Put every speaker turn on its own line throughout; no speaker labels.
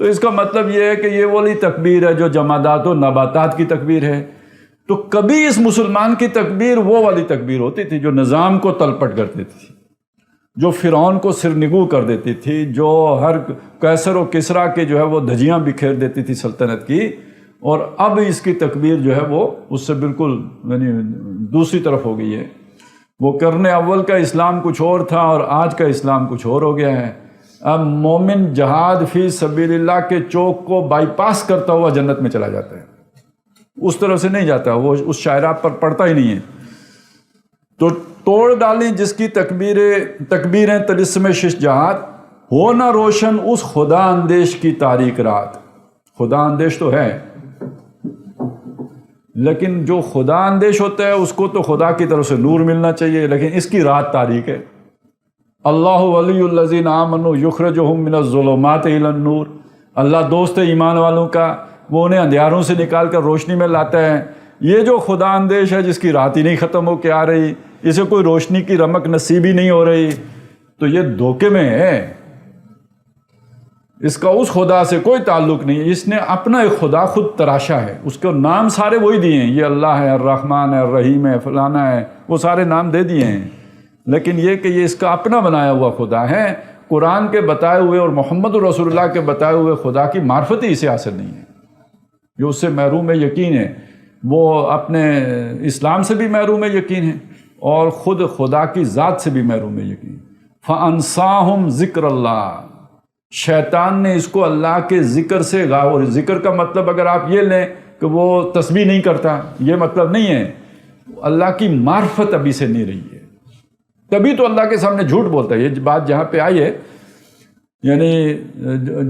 تو اس کا مطلب یہ ہے کہ یہ والی تکبیر ہے جو جمادات و نباتات کی تکبیر ہے. تو کبھی اس مسلمان کی تکبیر وہ والی تکبیر ہوتی تھی جو نظام کو تلپٹ کر دیتی تھی، جو فرعون کو سرنگو کر دیتی تھی، جو ہر قیصر و کسریٰ کے جو ہے وہ دھجیاں بکھیر دیتی تھی سلطنت کی. اور اب اس کی تکبیر جو ہے وہ اس سے بالکل یعنی دوسری طرف ہو گئی ہے. وہ قرن اول کا اسلام کچھ اور تھا اور آج کا اسلام کچھ اور ہو گیا ہے. اب مومن جہاد فی سبیل اللہ کے چوک کو بائی پاس کرتا ہوا جنت میں چلا جاتا ہے، اس طرف سے نہیں جاتا، وہ اس شاعرہ پر پڑتا ہی نہیں ہے. تو توڑ ڈالیں جس کی تکبیریں طلسم شش جہات، ہو نہ روشن اس خدا اندیش کی تاریک رات. خدا اندیش تو ہے، لیکن جو خدا اندیش ہوتا ہے اس کو تو خدا کی طرف سے نور ملنا چاہیے، لیکن اس کی رات تاریک ہے. اللہ ولی الذین آمنوا یخرجہم من الظلمات الی النور. اللہ دوست ہے ایمان والوں کا، وہ انہیں اندھیاروں سے نکال کر روشنی میں لاتا ہے. یہ جو خدا اندیش ہے جس کی رات ہی نہیں ختم ہو کے آ رہی، اسے کوئی روشنی کی رمق نصیب ہی نہیں ہو رہی، تو یہ دھوکے میں ہے. اس کا اس خدا سے کوئی تعلق نہیں ہے. اس نے اپنا ایک خدا خود تراشا ہے، اس کو نام سارے وہی دیے ہیں، یہ اللہ ہے، الرحمن ہے، الرحیم ہے، فلانا ہے، وہ سارے نام دے دیے ہیں. لیکن یہ کہ یہ اس کا اپنا بنایا ہوا خدا ہے. قرآن کے بتائے ہوئے اور محمد رسول اللہ کے بتائے ہوئے خدا کی معرفت ہی اسے حاصل نہیں ہے. جو اس سے محروم یقین ہے وہ اپنے اسلام سے بھی محروم یقین ہے اور خود خدا کی ذات سے بھی محروم یقین. فَأَنْسَاهُمْ ذِكْرَ اللَّهِ. شیطان نے اس کو اللہ کے ذکر سے اور ذکر کا مطلب اگر آپ یہ لیں کہ وہ تسبیح نہیں کرتا، یہ مطلب نہیں ہے. اللہ کی معرفت ابھی سے نہیں رہی ہے، تبھی تو اللہ کے سامنے جھوٹ بولتا ہے. یہ بات جہاں پہ آئی ہے، یعنی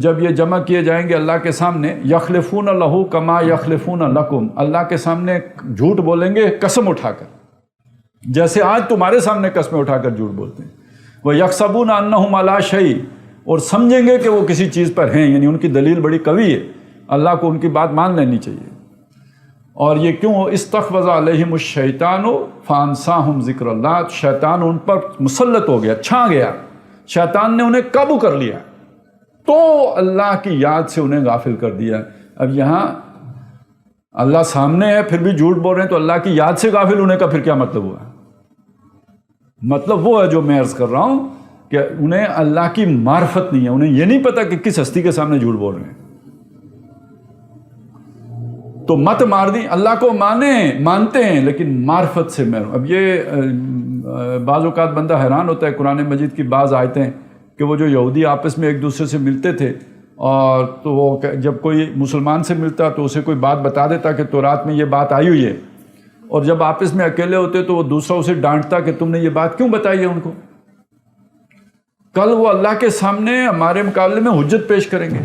جب یہ جمع کیے جائیں گے اللہ کے سامنے، یخلفون لہو کما یخلفون لکم، اللہ کے سامنے جھوٹ بولیں گے قسم اٹھا کر، جیسے آج تمہارے سامنے قسمیں اٹھا کر جھوٹ بولتے ہیں. وَيَحْسَبُونَ أَنَّهُمْ عَلَىٰ شَيْءٍ، اور سمجھیں گے کہ وہ کسی چیز پر ہیں، یعنی ان کی دلیل بڑی قوی ہے، اللہ کو ان کی بات مان لینی چاہیے. اور یہ کیوں؟ استحوذ علیہم الشیطان فانساہم ذکر اللہ. شیطان ان پر مسلط ہو گیا، چھا گیا، شیطان نے انہیں قابو کر لیا، تو اللہ کی یاد سے انہیں غافل کر دیا. اب یہاں اللہ سامنے ہے پھر بھی جھوٹ بول رہے ہیں، تو اللہ کی یاد سے غافل ہونے کا پھر کیا مطلب ہوا؟ مطلب وہ ہے جو میں عرض کر رہا ہوں کہ انہیں اللہ کی معرفت نہیں ہے، انہیں یہ نہیں پتا کہ کس ہستی کے سامنے جھوٹ بول رہے ہیں. تو مت مار دی. اللہ کو مانتے ہیں لیکن معرفت سے محروم. اب یہ بعض اوقات بندہ حیران ہوتا ہے قرآن مجید کی بعض آیتیں کہ وہ جو یہودی آپس میں ایک دوسرے سے ملتے تھے، اور تو وہ جب کوئی مسلمان سے ملتا تو اسے کوئی بات بتا دیتا کہ تورات میں یہ بات آئی ہوئی ہے، اور جب آپس میں اکیلے ہوتے تو وہ دوسرا اسے ڈانٹتا کہ تم نے یہ بات کیوں بتائی ہے ان کو. کل وہ اللہ کے سامنے ہمارے مقابلے میں حجت پیش کریں گے.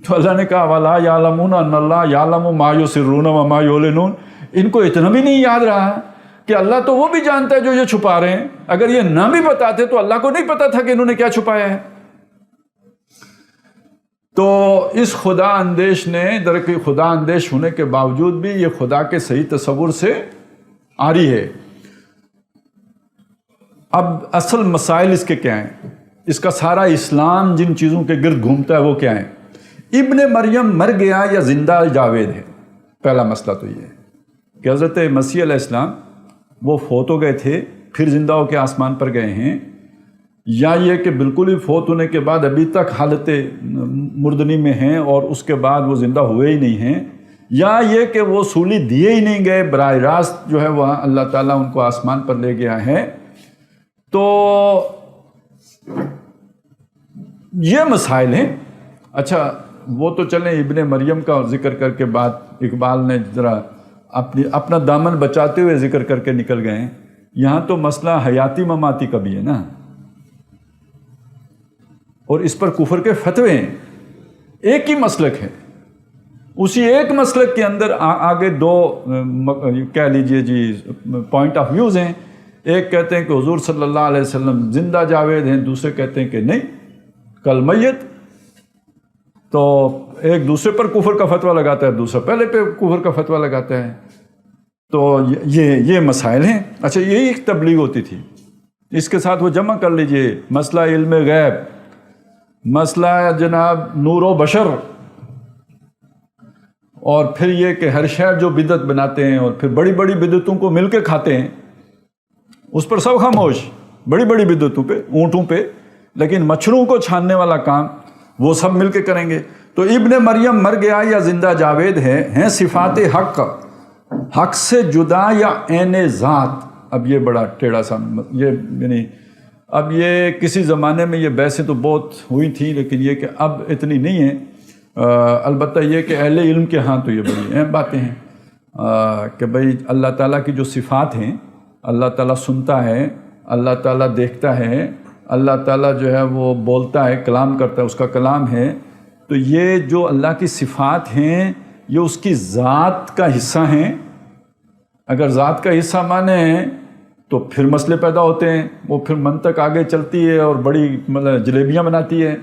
تو اللہ نے کہا وَلَا يَعْلَمُونَ أَنَّ اللَّهَ يَعْلَمُ مَا يُسِرُّونَ وَمَا يُعْلِنُونَ. ان کو اتنا بھی نہیں یاد رہا کہ اللہ تو وہ بھی جانتا ہے جو یہ چھپا رہے ہیں. اگر یہ نہ بھی بتاتے تو اللہ کو نہیں پتا تھا کہ انہوں نے کیا چھپایا ہے. تو اس خدا اندیش نے درکے خدا اندیش ہونے کے باوجود بھی یہ خدا کے صحیح تصور سے آ رہی ہے. اب اصل مسائل اس کے کیا ہیں؟ اس کا سارا اسلام جن چیزوں کے گرد گھومتا ہے وہ کیا ہیں؟ ابن مریم مر گیا یا زندہ جاوید ہے. پہلا مسئلہ تو یہ ہے کہ حضرت مسیح علیہ السلام وہ فوت ہو گئے تھے پھر زندہ ہو کے آسمان پر گئے ہیں، یا یہ کہ بالکل ہی فوت ہونے کے بعد ابھی تک حالت مردنی میں ہیں اور اس کے بعد وہ زندہ ہوئے ہی نہیں ہیں، یا یہ کہ وہ سولی دیے ہی نہیں گئے، براہ راست جو ہے وہاں اللہ تعالیٰ ان کو آسمان پر لے گیا ہے. تو یہ مسائل ہیں. اچھا وہ تو چلیں ابن مریم کا ذکر کر کے بعد اقبال نے ذرا اپنا دامن بچاتے ہوئے ذکر کر کے نکل گئے ہیں. یہاں تو مسئلہ حیاتی مماتی کا بھی ہے نا، اور اس پر کفر کے فتوے ہیں. ایک ہی مسلک ہے، اسی ایک مسلک کے اندر آگے دو کہہ لیجئے جی پوائنٹ آف ویوز ہیں. ایک کہتے ہیں کہ حضور صلی اللہ علیہ وسلم زندہ جاوید ہیں، دوسرے کہتے ہیں کہ نہیں کل میت. تو ایک دوسرے پر کفر کا فتویٰ لگاتا ہے، دوسرا پہلے پہ کفر کا فتویٰ لگاتا ہے. تو یہ مسائل ہیں. اچھا یہی ایک تبلیغ ہوتی تھی. اس کے ساتھ وہ جمع کر لیجئے مسئلہ علم غیب، مسئلہ جناب نور و بشر، اور پھر یہ کہ ہر شہر جو بدعت بناتے ہیں اور پھر بڑی بڑی بدعتوں کو مل کے کھاتے ہیں، اس پر سب خاموش، بڑی بڑی بدعتوں پہ، اونٹوں پہ، لیکن مچھروں کو چھاننے والا کام وہ سب مل کے کریں گے۔ تو ابن مریم مر گیا یا زندہ جاوید ہے، ہیں صفات حق، حق سے جدا یا عین ذات۔ اب یہ بڑا ٹیڑھا سا، یہ یعنی اب یہ کسی زمانے میں یہ بحثیں تو بہت ہوئی تھیں، لیکن یہ کہ اب اتنی نہیں ہیں۔ البتہ یہ کہ اہل علم کے ہاں تو یہ بڑی اہم باتیں ہیں کہ بھئی اللہ تعالیٰ کی جو صفات ہیں، اللہ تعالیٰ سنتا ہے، اللہ تعالیٰ دیکھتا ہے، اللہ تعالیٰ جو ہے وہ بولتا ہے، کلام کرتا ہے، اس کا کلام ہے۔ تو یہ جو اللہ کی صفات ہیں یہ اس کی ذات کا حصہ ہیں۔ اگر ذات کا حصہ مانیں تو پھر مسئلے پیدا ہوتے ہیں، وہ پھر منطق آگے چلتی ہے اور بڑی مطلب جلیبیاں بناتی ہے۔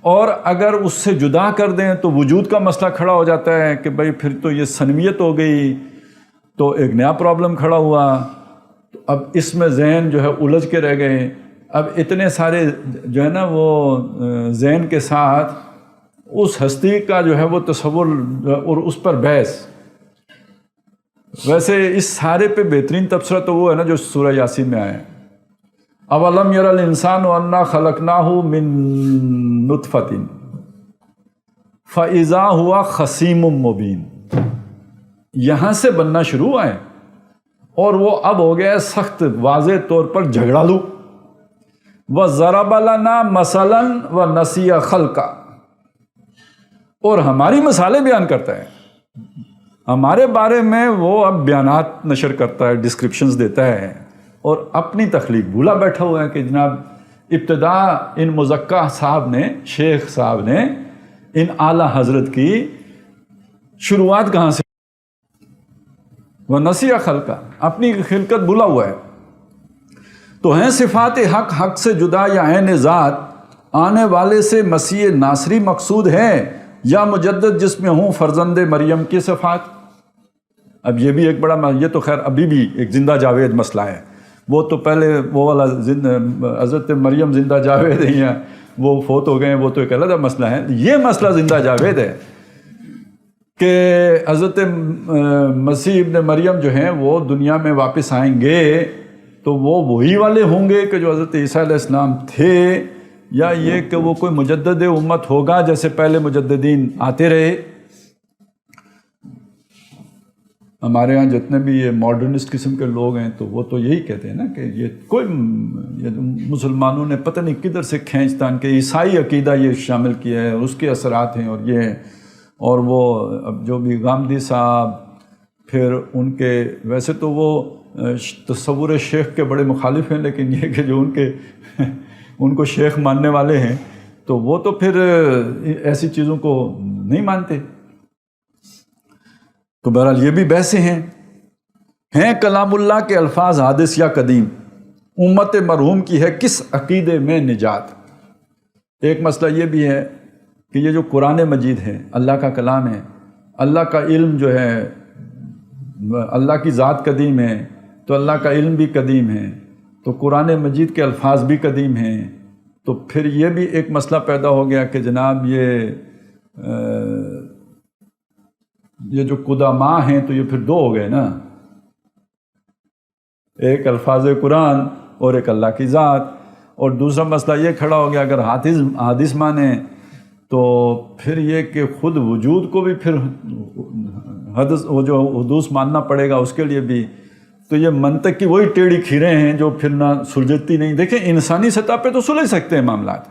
اور اگر اس سے جدا کر دیں تو وجود کا مسئلہ کھڑا ہو جاتا ہے کہ بھئی پھر تو یہ صنمیت ہو گئی، تو ایک نیا پرابلم کھڑا ہوا۔ تو اب اس میں ذہن جو ہے الجھ کے رہ گئے۔ اب اتنے سارے جو ہے نا وہ ذہن کے ساتھ اس ہستی کا جو ہے وہ تصور اور اس پر بحث۔ ویسے اس سارے پہ بہترین تبصرہ تو وہ ہے نا جو سورہ یاسین میں آیا ہے، اولم یر الانسان انا خلقناہ من نطفۃ فاذا ہوا خصیم مبین۔ یہاں سے بننا شروع ہوا ہے اور وہ اب ہو گیا ہے سخت واضح طور پر جھگڑالو۔ وَضَرَبَ لَنَا مَثَلًا وَنَسِيَ خَلْقًا، اور ہماری مثالیں بیان کرتا ہے، ہمارے بارے میں وہ اب بیانات نشر کرتا ہے، ڈسکرپشنز دیتا ہے، اور اپنی تخلیق بھولا بیٹھا ہوا ہے کہ جناب ابتدا ان مزکہ صاحب نے، شیخ صاحب نے، ان اعلیٰ حضرت کی شروعات کہاں سے؟ وَنَسِيَ خَلْقًا، اپنی خلقت بھولا ہوا ہے۔ تو ہیں صفات حق، حق سے جدا یا عین ذات، آنے والے سے مسیح ناصری مقصود ہے یا مجدد جس میں ہوں فرزند مریم کی صفات۔ اب یہ بھی ایک بڑا، یہ تو خیر ابھی بھی ایک زندہ جاوید مسئلہ ہے، وہ تو پہلے وہ والا حضرت مریم زندہ جاوید ہیں یا وہ فوت ہو گئے ہیں، وہ تو ایک علیحدہ مسئلہ ہے۔ یہ مسئلہ زندہ جاوید ہے کہ حضرت مسیح ابن مریم جو ہیں وہ دنیا میں واپس آئیں گے تو وہ وہی والے ہوں گے کہ جو حضرت عیسیٰ علیہ السلام تھے، یا یہ کہ وہ کوئی مجدد امت ہوگا جیسے پہلے مجددین آتے رہے۔ ہمارے ہاں جتنے بھی یہ ماڈرنسٹ قسم کے لوگ ہیں تو وہ تو یہی کہتے ہیں نا کہ یہ کوئی مسلمانوں نے پتہ نہیں کدھر سے کھینچ تان کے عیسائی عقیدہ یہ شامل کیا ہے اور اس کے اثرات ہیں، اور یہ اور وہ اب جو بھی غامدی صاحب، پھر ان کے ویسے تو وہ تصور شیخ کے بڑے مخالف ہیں، لیکن یہ کہ جو ان کو شیخ ماننے والے ہیں تو وہ تو پھر ایسی چیزوں کو نہیں مانتے۔ تو بہرحال یہ بھی بحثیں ہیں کلام اللہ کے الفاظ حادث یا قدیم، امت مرحوم کی ہے کس عقیدے میں نجات۔ ایک مسئلہ یہ بھی ہے کہ یہ جو قرآن مجید ہے اللہ کا کلام ہے، اللہ کا علم جو ہے، اللہ کی ذات قدیم ہے تو اللہ کا علم بھی قدیم ہے، تو قرآن مجید کے الفاظ بھی قدیم ہیں۔ تو پھر یہ بھی ایک مسئلہ پیدا ہو گیا کہ جناب یہ جو قدماء ہیں تو یہ پھر دو ہو گئے نا، ایک الفاظ قرآن اور ایک اللہ کی ذات۔ اور دوسرا مسئلہ یہ کھڑا ہو گیا اگر حادث مانیں تو پھر یہ کہ خود وجود کو بھی پھر وہ جو حدوث ماننا پڑے گا اس کے لیے بھی۔ تو یہ منطق کی وہی ٹیڑھی کھیریں ہیں جو پھر نہ سلجھتی نہیں۔ دیکھیں انسانی سطح پہ تو سلجھ سکتے ہیں معاملات،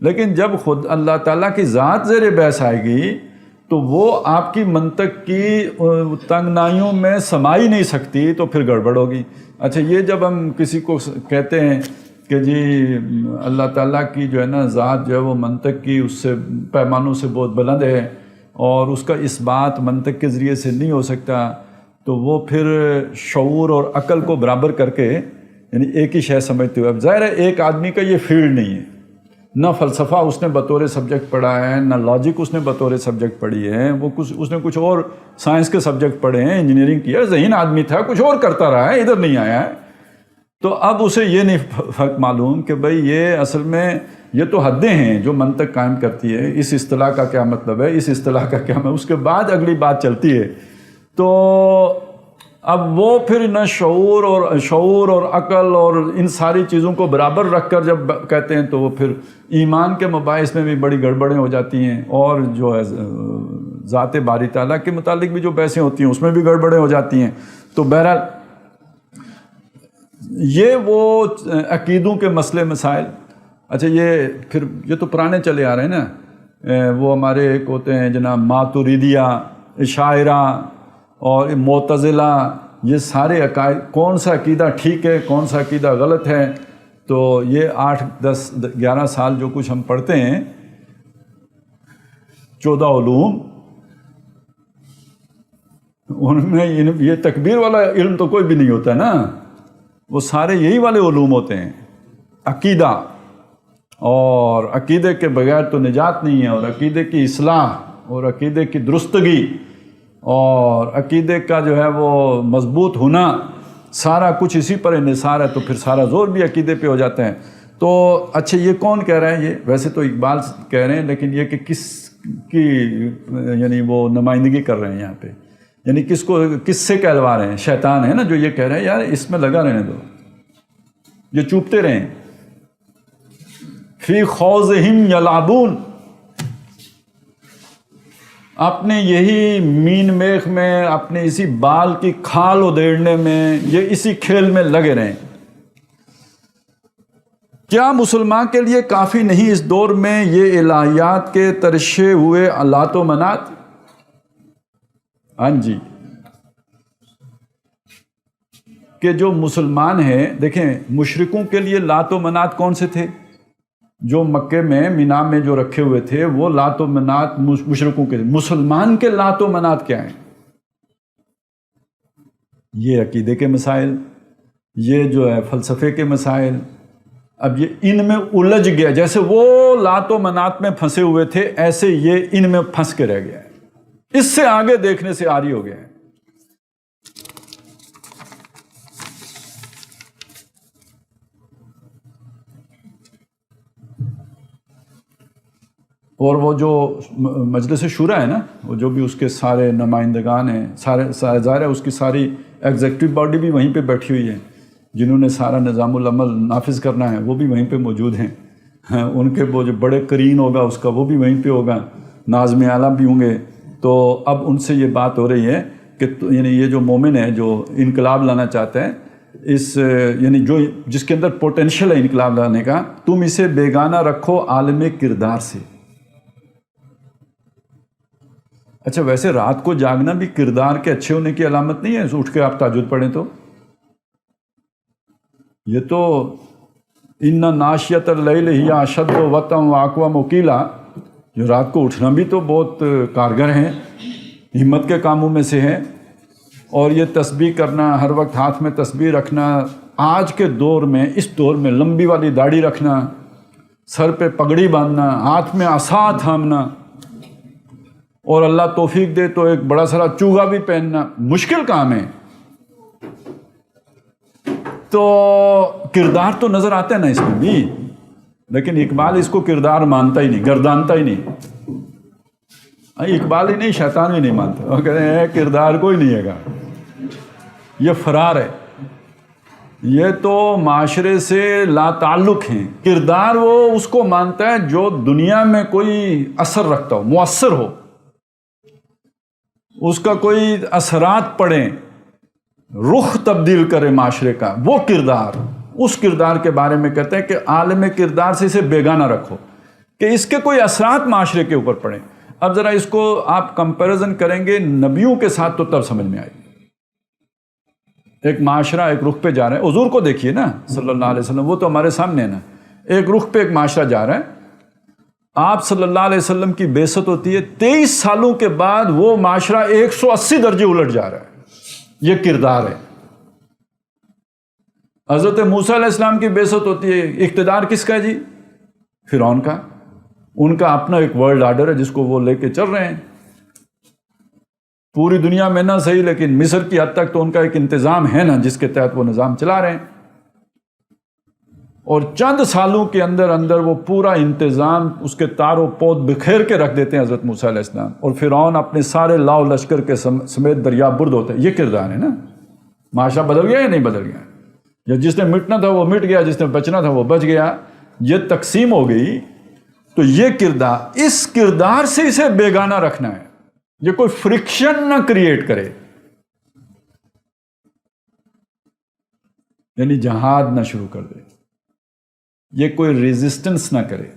لیکن جب خود اللہ تعالیٰ کی ذات زیر بحث آئے گی تو وہ آپ کی منطق کی تنگنائیوں میں سما ہی نہیں سکتی، تو پھر گڑبڑ ہوگی۔ اچھا، یہ جب ہم کسی کو کہتے ہیں کہ جی اللہ تعالیٰ کی جو ہے نا ذات جو ہے وہ منطق کی اس سے پیمانوں سے بہت بلند ہے اور اس کا اس بات منطق کے ذریعے سے نہیں ہو سکتا، تو وہ پھر شعور اور عقل کو برابر کر کے یعنی ایک ہی شے سمجھتے ہوئے، اب ظاہر ہے ایک آدمی کا یہ فیلڈ نہیں ہے، نہ فلسفہ اس نے بطور سبجیکٹ پڑھا ہے، نہ لاجک اس نے بطور سبجیکٹ پڑھی ہے، اس نے کچھ اور سائنس کے سبجیکٹ پڑھے ہیں، انجینئرنگ کیا، ذہین آدمی تھا، کچھ اور کرتا رہا ہے، ادھر نہیں آیا ہے۔ تو اب اسے یہ نہیں فرق معلوم کہ بھئی یہ اصل میں یہ تو حدیں ہیں جو منطق قائم کرتی ہے، اس اصطلاح کا کیا مطلب ہے، اس اصطلاح کا کیا مطلب، اس کے بعد اگلی بات چلتی ہے۔ تو اب وہ پھر نہ شعور اور عقل اور ان ساری چیزوں کو برابر رکھ کر جب کہتے ہیں تو وہ پھر ایمان کے مباحث میں بھی بڑی گڑبڑیں ہو جاتی ہیں، اور جو ہے ذات باری تعالیٰ کے متعلق بھی جو بحثیں ہوتی ہیں اس میں بھی گڑبڑیں ہو جاتی ہیں۔ تو بہرحال یہ وہ عقیدوں کے مسئلے مسائل، اچھا یہ تو پرانے چلے آ رہے ہیں نا، وہ ہمارے ایک ہوتے ہیں جناب ماتریدیہ، اشاعرہ اور معتزلہ، یہ سارے عقائد، کون سا عقیدہ ٹھیک ہے کون سا عقیدہ غلط ہے، تو یہ 8 10 11 سال جو کچھ ہم پڑھتے ہیں 14 علوم، ان میں یہ تکبیر والا علم تو کوئی بھی نہیں ہوتا نا، وہ سارے یہی والے علوم ہوتے ہیں، عقیدہ، اور عقیدے کے بغیر تو نجات نہیں ہے، اور عقیدے کی اصلاح اور عقیدے کی درستگی اور عقیدے کا جو ہے وہ مضبوط ہونا، سارا کچھ اسی پر انحصار ہے، تو پھر سارا زور بھی عقیدے پہ ہو جاتا ہے۔ تو اچھا یہ کون کہہ رہا ہے؟ یہ ویسے تو اقبال کہہ رہے ہیں، لیکن یہ کہ کس کی یعنی وہ نمائندگی کر رہے ہیں یہاں پہ، یعنی کس سے کہلوا رہے ہیں؟ شیطان ہے نا جو یہ کہہ رہے ہیں یار اس میں لگا رہنے دو، یہ چوبتے رہیں، فی خوضہم یلعبون، اپنے یہی مین میخ میں، اپنے اسی بال کی کھال ادھیڑنے میں، یہ اسی کھیل میں لگے رہیں۔ کیا مسلمان کے لیے کافی نہیں اس دور میں یہ الہیات کے ترشے ہوئے لات و منات؟ ہاں جی، کہ جو مسلمان ہیں، دیکھیں مشرکوں کے لیے لات و منات کون سے تھے؟ جو مکے میں مینا میں جو رکھے ہوئے تھے وہ لات و منات مشرکوں کے لیے۔ مسلمان کے لات و منات کیا ہیں؟ یہ عقیدے کے مسائل، یہ جو ہے فلسفے کے مسائل۔ اب یہ ان میں الجھ گیا، جیسے وہ لات و منات میں پھنسے ہوئے تھے ایسے یہ ان میں پھنس کے رہ گیا ہے، اس سے آگے دیکھنے سے عاری ہو گیا ہے۔ اور وہ جو مجلس شورا ہے نا، وہ جو بھی اس کے سارے نمائندگان ہیں، سارے ظاہر ہے اس کی ساری ایگزیکٹو باڈی بھی وہیں پہ بیٹھی ہوئی ہے، جنہوں نے سارا نظام العمل نافذ کرنا ہے وہ بھی وہیں پہ موجود ہیں، ان کے وہ جو بڑے قرین ہوگا اس کا وہ بھی وہیں پہ ہوگا، ناظم اعلیٰ بھی ہوں گے۔ تو اب ان سے یہ بات ہو رہی ہے کہ یعنی یہ جو مومن ہے جو انقلاب لانا چاہتا ہے، اس یعنی جس کے اندر پوٹینشیل ہے انقلاب لانے کا، تم اسے بیگانہ رکھو عالم کردار سے۔ اچھا ویسے رات کو جاگنا بھی کردار کے اچھے ہونے کی علامت نہیں ہے؟ اٹھ کے آپ تہجد پڑھیں تو یہ تو ان ناشیۃ اللیل ہی اشد وطئا واقوم قیلا، جو رات کو اٹھنا بھی تو بہت کارگر ہے، ہمت کے کاموں میں سے ہے۔ اور یہ تسبیح کرنا، ہر وقت ہاتھ میں تسبیح رکھنا، آج کے دور میں، اس دور میں لمبی والی داڑھی رکھنا، سر پہ پگڑی باندھنا، ہاتھ میں عصا تھامنا، اور اللہ توفیق دے تو ایک بڑا سارا چوگا بھی پہننا، مشکل کام ہے۔ تو کردار تو نظر آتا ہے نا اس میں بھی، لیکن اقبال اس کو کردار مانتا ہی نہیں، گردانتا ہی نہیں۔ اقبال ہی نہیں، شیطان بھی نہیں مانتا، وہ کہتے ہیں کردار کوئی نہیں ہے گا، یہ فرار ہے، یہ تو معاشرے سے لا تعلق ہیں۔ کردار وہ اس کو مانتا ہے جو دنیا میں کوئی اثر رکھتا ہو، مؤثر ہو، اس کا کوئی اثرات پڑیں، رخ تبدیل کرے معاشرے کا، وہ کردار، اس کردار کے بارے میں کہتے ہیں کہ عالم کردار سے اسے بیگانہ رکھو، کہ اس کے کوئی اثرات معاشرے کے اوپر پڑیں۔ اب ذرا اس کو آپ کمپیریزن کریں گے نبیوں کے ساتھ تو تب سمجھ میں آئے گی۔ ایک معاشرہ ایک رخ پہ جا رہا ہے، حضور کو دیکھیے نا صلی اللہ علیہ وسلم، وہ تو ہمارے سامنے ہے نا، ایک رخ پہ ایک معاشرہ جا رہا ہے، آپ صلی اللہ علیہ وسلم کی بعثت ہوتی ہے، 23 سالوں کے بعد وہ معاشرہ 180 درجے الٹ جا رہا ہے، یہ کردار ہے۔ حضرت موسیٰ علیہ السلام کی بعثت ہوتی ہے، اقتدار کس کا ہے جی؟ فرعون کا، ان کا اپنا ایک ورلڈ آرڈر ہے جس کو وہ لے کے چل رہے ہیں، پوری دنیا میں نہ صحیح لیکن مصر کی حد تک تو ان کا ایک انتظام ہے نا جس کے تحت وہ نظام چلا رہے ہیں۔ اور چند سالوں کے اندر اندر وہ پورا انتظام اس کے تار و پود بکھیر کے رکھ دیتے ہیں حضرت موسیٰ علیہ السلام، اور فرعون اپنے سارے لاؤ لشکر کے سمیت دریا برد ہوتے ہیں. یہ کردار ہے نا. معاشرہ بدل گیا یا نہیں بدل گیا؟ یا جس نے مٹنا تھا وہ مٹ گیا، جس نے بچنا تھا وہ بچ گیا. یہ تقسیم ہو گئی. تو یہ کردار، اس کردار سے اسے بیگانہ رکھنا ہے. یہ کوئی فرکشن نہ کریٹ کرے، یعنی جہاد نہ شروع کر دے، یہ کوئی ریزسٹنس نہ کرے،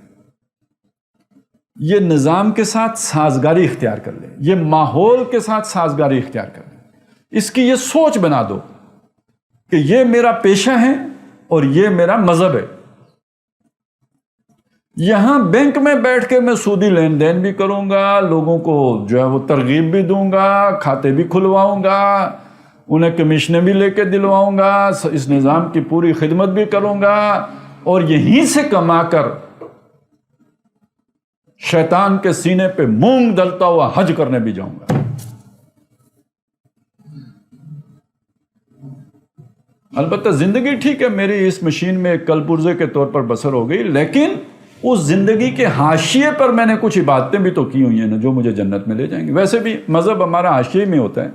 یہ نظام کے ساتھ سازگاری اختیار کر لے، یہ ماحول کے ساتھ سازگاری اختیار کر لے. اس کی یہ سوچ بنا دو کہ یہ میرا پیشہ ہے اور یہ میرا مذہب ہے. یہاں بینک میں بیٹھ کے میں سودی لین دین بھی کروں گا، لوگوں کو جو ہے وہ ترغیب بھی دوں گا، کھاتے بھی کھلواؤں گا، انہیں کمیشنیں بھی لے کے دلواؤں گا، اس نظام کی پوری خدمت بھی کروں گا، اور یہیں سے کما کر شیطان کے سینے پہ مونگ ڈلتا ہوا حج کرنے بھی جاؤں گا. البتہ زندگی ٹھیک ہے، میری اس مشین میں ایک کل پرزے کے طور پر بسر ہو گئی، لیکن اس زندگی کے حاشیے پر میں نے کچھ عبادتیں بھی تو کی ہوئی ہیں نا جو مجھے جنت میں لے جائیں گے. ویسے بھی مذہب ہمارا حاشیے میں ہوتا ہے.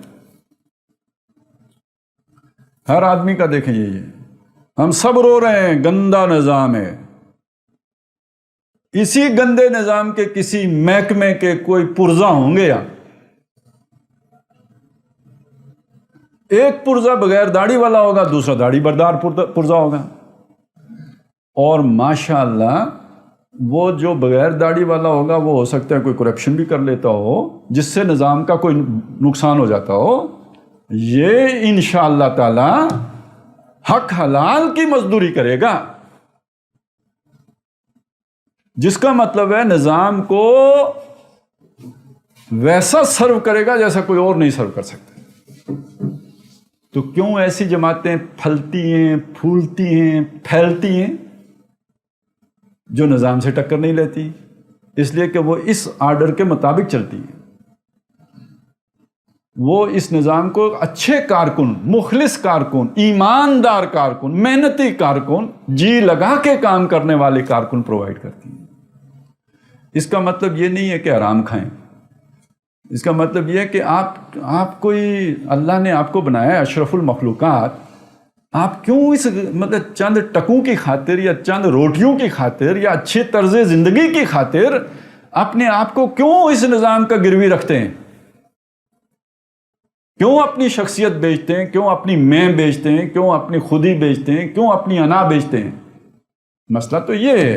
ہر آدمی کا دیکھیں یہی ہے، ہم سب رو رہے ہیں، گندا نظام ہے. اسی گندے نظام کے کسی محکمے کے کوئی پرزا ہوں گے، یا ایک پرزا بغیر داڑھی والا ہوگا، دوسرا داڑھی بردار پرزا ہوگا. اور ماشاءاللہ وہ جو بغیر داڑھی والا ہوگا وہ ہو سکتا ہے کوئی کرپشن بھی کر لیتا ہو جس سے نظام کا کوئی نقصان ہو جاتا ہو. یہ انشاءاللہ تعالی حق حلال کی مزدوری کرے گا، جس کا مطلب ہے نظام کو ویسا سرو کرے گا جیسا کوئی اور نہیں سرو کر سکتا. تو کیوں ایسی جماعتیں پھلتی ہیں، پھولتی ہیں، پھیلتی ہیں جو نظام سے ٹکر نہیں لیتی؟ اس لیے کہ وہ اس آرڈر کے مطابق چلتی ہیں. وہ اس نظام کو اچھے کارکن، مخلص کارکن، ایماندار کارکن، محنتی کارکن، جی لگا کے کام کرنے والے کارکن پرووائڈ کرتی ہیں. اس کا مطلب یہ نہیں ہے کہ حرام کھائیں. اس کا مطلب یہ ہے کہ آپ کوئی، اللہ نے آپ کو بنایا ہے اشرف المخلوقات، آپ کیوں اس مطلب چند ٹکوں کی خاطر یا چند روٹیوں کی خاطر یا اچھے طرز زندگی کی خاطر اپنے آپ کو کیوں اس نظام کا گروی رکھتے ہیں؟ کیوں اپنی شخصیت بیچتے ہیں؟ کیوں اپنی میں بیچتے ہیں؟ کیوں اپنی خودی بیچتے ہیں؟ کیوں اپنی انا بیچتے ہیں؟ مسئلہ تو یہ ہے.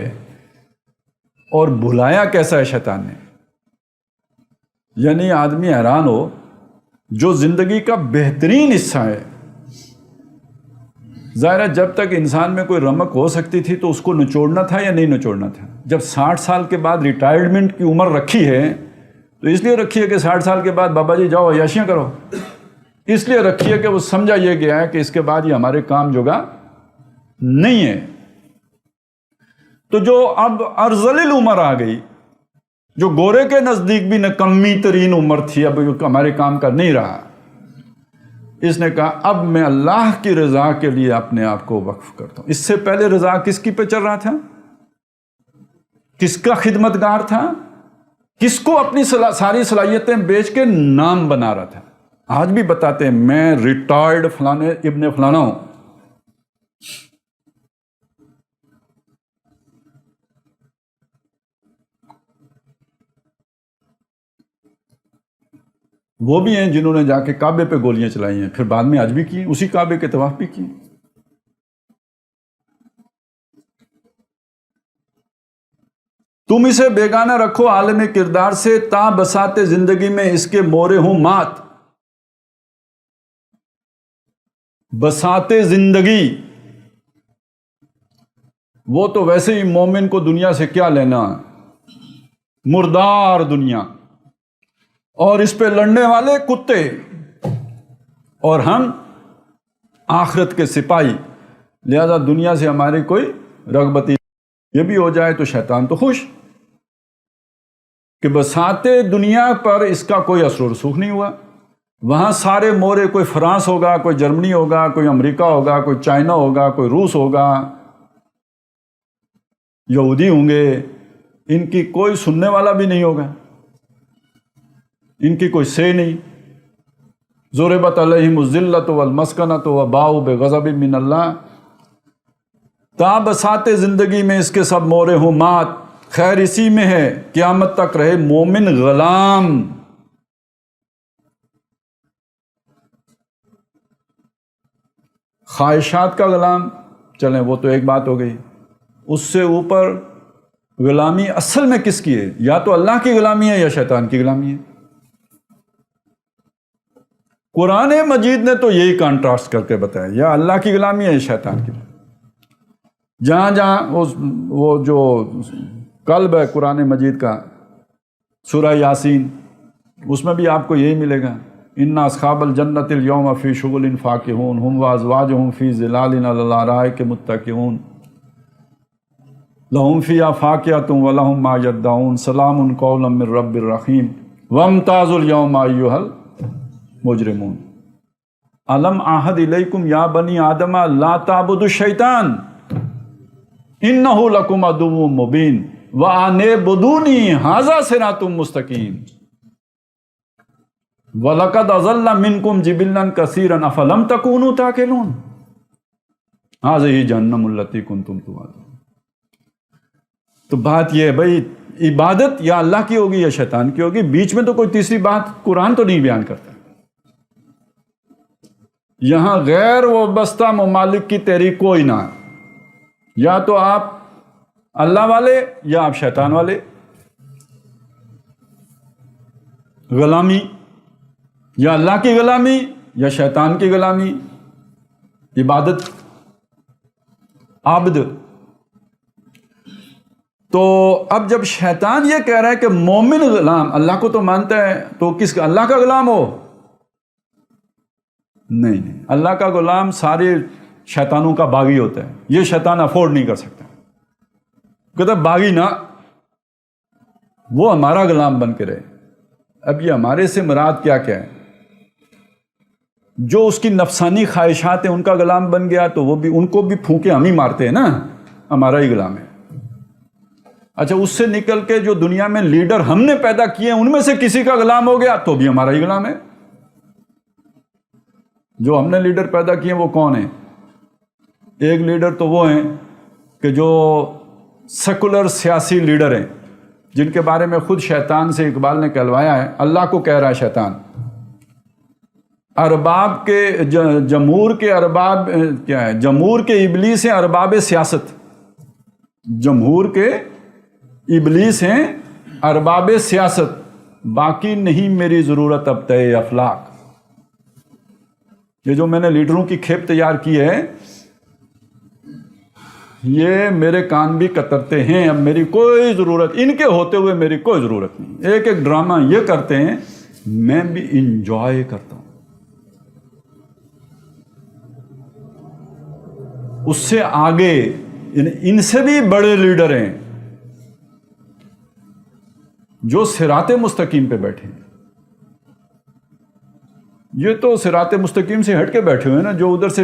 اور بھلایا کیسا ہے شیطان نے؟ یعنی آدمی حیران ہو، جو زندگی کا بہترین حصہ ہے، ظاہر ہے جب تک انسان میں کوئی رمق ہو سکتی تھی تو اس کو نچوڑنا تھا یا نہیں نچوڑنا تھا. جب 60 سال کے بعد ریٹائرمنٹ کی عمر رکھی ہے تو اس لیے رکھی ہے کہ 60 سال کے بعد بابا جی جاؤ عیاشیاں کرو. اس لیے رکھی ہے کہ وہ سمجھا یہ گیا ہے کہ اس کے بعد یہ ہمارے کام جوگا نہیں ہے. تو جو اب ارذل العمر آ گئی، جو گورے کے نزدیک بھی نکمی ترین عمر تھی، اب ہمارے کام کا نہیں رہا، اس نے کہا اب میں اللہ کی رضا کے لیے اپنے آپ کو وقف کرتا ہوں. اس سے پہلے رضا کس کی پہ چل رہا تھا؟ کس کا خدمتگار تھا؟ کس کو اپنی ساری صلاحیتیں بیچ کے نام بنا رہا تھا؟ آج بھی بتاتے ہیں میں ریٹائرڈ فلانے ابن فلانا ہوں. وہ بھی ہیں جنہوں نے جا کے کعبے پہ گولیاں چلائی ہیں، پھر بعد میں حج بھی کی، اسی کعبے کے طواف بھی کی. تم اسے بیگانہ رکھو عالم کردار سے، تا بساط زندگی میں اس کے مورے ہوں مات. بساط زندگی، وہ تو ویسے ہی مومن کو دنیا سے کیا لینا، مردار دنیا، اور اس پہ لڑنے والے کتے، اور ہم آخرت کے سپاہی. لہذا دنیا سے ہماری کوئی رغبتی یہ بھی ہو جائے تو شیطان تو خوش کہ بساط دنیا پر اس کا کوئی اثر و رسوخ نہیں ہوا. وہاں سارے مورے، کوئی فرانس ہوگا، کوئی جرمنی ہوگا، کوئی امریکہ ہوگا، کوئی چائنا ہوگا، کوئی روس ہوگا، یہودی ہوں گے، ان کی کوئی سننے والا بھی نہیں ہوگا، ان کی کوئی سے نہیں. ضربت علیہم الذلۃ والمسکنۃ وباؤوا بغضب من اللہ. تا بساط زندگی میں اس کے سب مورے ہوں مات، خیر اسی میں ہے قیامت تک رہے مومن غلام. خواہشات کا غلام، چلیں وہ تو ایک بات ہو گئی. اس سے اوپر غلامی اصل میں کس کی ہے؟ یا تو اللہ کی غلامی ہے یا شیطان کی غلامی ہے. قرآن مجید نے تو یہی کانٹراسٹ کر کے بتایا، یا اللہ کی غلامی ہے یا شیطان کی. جہاں جہاں وہ جو قلب ہے قرآن مجید کا، سورہ یاسین، اس میں بھی آپ کو یہی ملے گا. ان اصحاب الجنۃ اليوم فی شغل فاکہون هم وازواجهم فی ظلال علی الارائک متکئون لهم فیہا فاکہۃ ولہم ما یدعون سلام قولا من رب الرحیم وامتازوا اليوم ایھا المجرمون. الم اعہد الیکم یا بنی آدم لا تعبدوا الشیطان انہ لکم عدو مبین وان اعبدونی ھذا صراط مستقیم وَلَقَدْ أَضَلَّ مِنْكُمْ جِبِلًّا كَثِيرًا أَفَلَمْ تَكُونُوا تَعْقِلُونَ هَذِهِ جَهَنَّمُ الَّتِي كُنْتُمْ تُوعَدُونَ. تو بات یہ ہے بھائی، عبادت یا اللہ کی ہوگی یا شیطان کی ہوگی، بیچ میں تو کوئی تیسری بات قرآن تو نہیں بیان کرتا. یہاں غیر وابستہ ممالک کی تحریک کوئی نہ، یا تو آپ اللہ والے یا آپ شیطان والے. غلامی یا اللہ کی غلامی یا شیطان کی غلامی. عبادت عبد. تو اب جب شیطان یہ کہہ رہا ہے کہ مومن غلام اللہ کو تو مانتا ہے، تو کس کا؟ اللہ کا غلام ہو؟ نہیں، اللہ کا غلام سارے شیطانوں کا باغی ہوتا ہے. یہ شیطان افورڈ نہیں کر سکتا. کہتا باغی نہ، وہ ہمارا غلام بن کے رہے. اب یہ ہمارے سے مراد کیا کیا ہے؟ جو اس کی نفسانی خواہشات ہیں ان کا غلام بن گیا تو وہ بھی، ان کو بھی پھونکے ہم ہی مارتے ہیں نا، ہمارا ہی غلام ہے. اچھا، اس سے نکل کے جو دنیا میں لیڈر ہم نے پیدا کیے ہیں ان میں سے کسی کا غلام ہو گیا تو بھی ہمارا ہی غلام ہے. جو ہم نے لیڈر پیدا کیے ہیں وہ کون ہیں؟ ایک لیڈر تو وہ ہیں کہ جو سیکولر سیاسی لیڈر ہیں، جن کے بارے میں خود شیطان سے اقبال نے کہلوایا ہے. اللہ کو کہہ رہا ہے شیطان، ارباب کے جمہور کے ارباب کیا ہے؟ جمہور کے ابلیس ہیں ارباب سیاست. جمہور کے ابلیس ہیں ارباب سیاست، باقی نہیں میری ضرورت اب تے افلاق. یہ جو میں نے لیڈروں کی کھیپ تیار کی ہے، یہ میرے کان بھی کترتے ہیں. اب میری کوئی ضرورت، ان کے ہوتے ہوئے میری کوئی ضرورت نہیں. ایک ایک ڈرامہ یہ کرتے ہیں، میں بھی انجوائے کرتا ہوں. اس سے آگے ان سے بھی بڑے لیڈر ہیں جو صراط مستقیم پہ بیٹھے ہیں. یہ تو صراط مستقیم سے ہٹ کے بیٹھے ہوئے ہیں نا، جو ادھر سے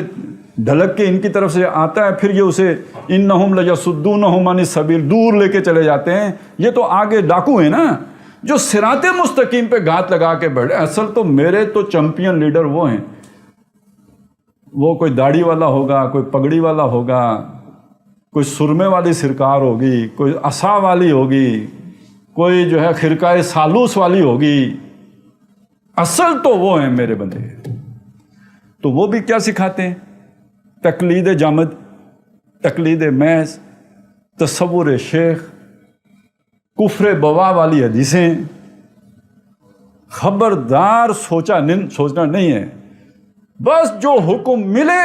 ڈھلک کے ان کی طرف سے آتا ہے، پھر یہ اسے انہم لیصدونہم عن السبیل دور لے کے چلے جاتے ہیں. یہ تو آگے ڈاکو ہیں نا جو صراط مستقیم پہ گھات لگا کے بیٹھے. اصل تو میرے تو چمپئن لیڈر وہ ہیں. وہ کوئی داڑھی والا ہوگا، کوئی پگڑی والا ہوگا، کوئی سرمے والی سرکار ہوگی، کوئی عصا والی ہوگی، کوئی جو ہے خرقہ سالوس والی ہوگی. اصل تو وہ ہیں میرے بندے. تو وہ بھی کیا سکھاتے ہیں؟ تقلید جامد، تقلید محض، تصور شیخ، کفر بوا والی حدیثیں. خبردار سوچنا نہیں ہے، بس جو حکم ملے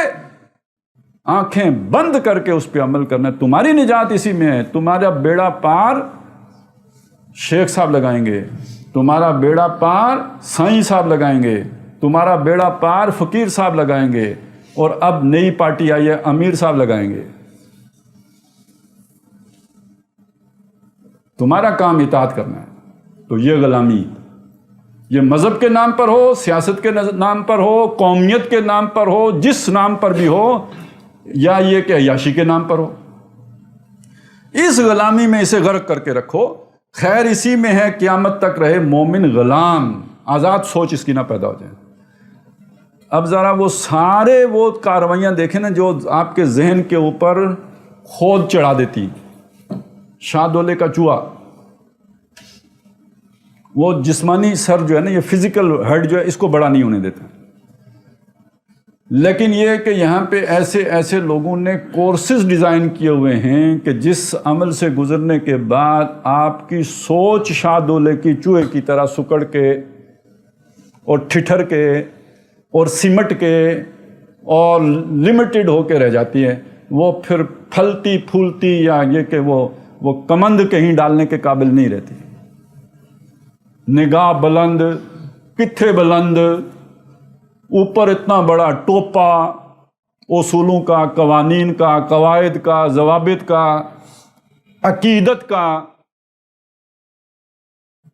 آنکھیں بند کر کے اس پہ عمل کرنا ہے. تمہاری نجات اسی میں ہے. تمہارا بیڑا پار شیخ صاحب لگائیں گے، تمہارا بیڑا پار سائیں صاحب لگائیں گے، تمہارا بیڑا پار فقیر صاحب لگائیں گے، اور اب نئی پارٹی آئی ہے امیر صاحب لگائیں گے. تمہارا کام اطاعت کرنا ہے. تو یہ غلامی، یہ مذہب کے نام پر ہو، سیاست کے نام پر ہو، قومیت کے نام پر ہو، جس نام پر بھی ہو، یا یہ کہ عیاشی کے نام پر ہو. اس غلامی میں اسے غرق کر کے رکھو، خیر اسی میں ہے قیامت تک رہے مومن غلام، آزاد سوچ اس کی نہ پیدا ہو جائے۔ اب ذرا وہ سارے وہ کارروائیاں دیکھیں نا جو آپ کے ذہن کے اوپر کھود چڑھا دیتی، شاہ دولے کا چوہا، وہ جسمانی سر جو ہے نا، یہ فزیکل ہیڈ جو ہے اس کو بڑا نہیں ہونے دیتا، لیکن یہ کہ یہاں پہ ایسے ایسے لوگوں نے کورسز ڈیزائن کیے ہوئے ہیں کہ جس عمل سے گزرنے کے بعد آپ کی سوچ شاہ دولے کی چوہے کی طرح سکڑ کے اور ٹھٹر کے اور سمٹ کے اور لمیٹڈ ہو کے رہ جاتی ہے، وہ پھر پھلتی پھولتی یا یہ کہ وہ کمند کہیں ڈالنے کے قابل نہیں رہتی۔ نگاہ بلند، کتھے بلند، اوپر اتنا بڑا ٹوپا اصولوں کا، قوانین کا، قواعد کا، ضوابط کا، عقیدت کا،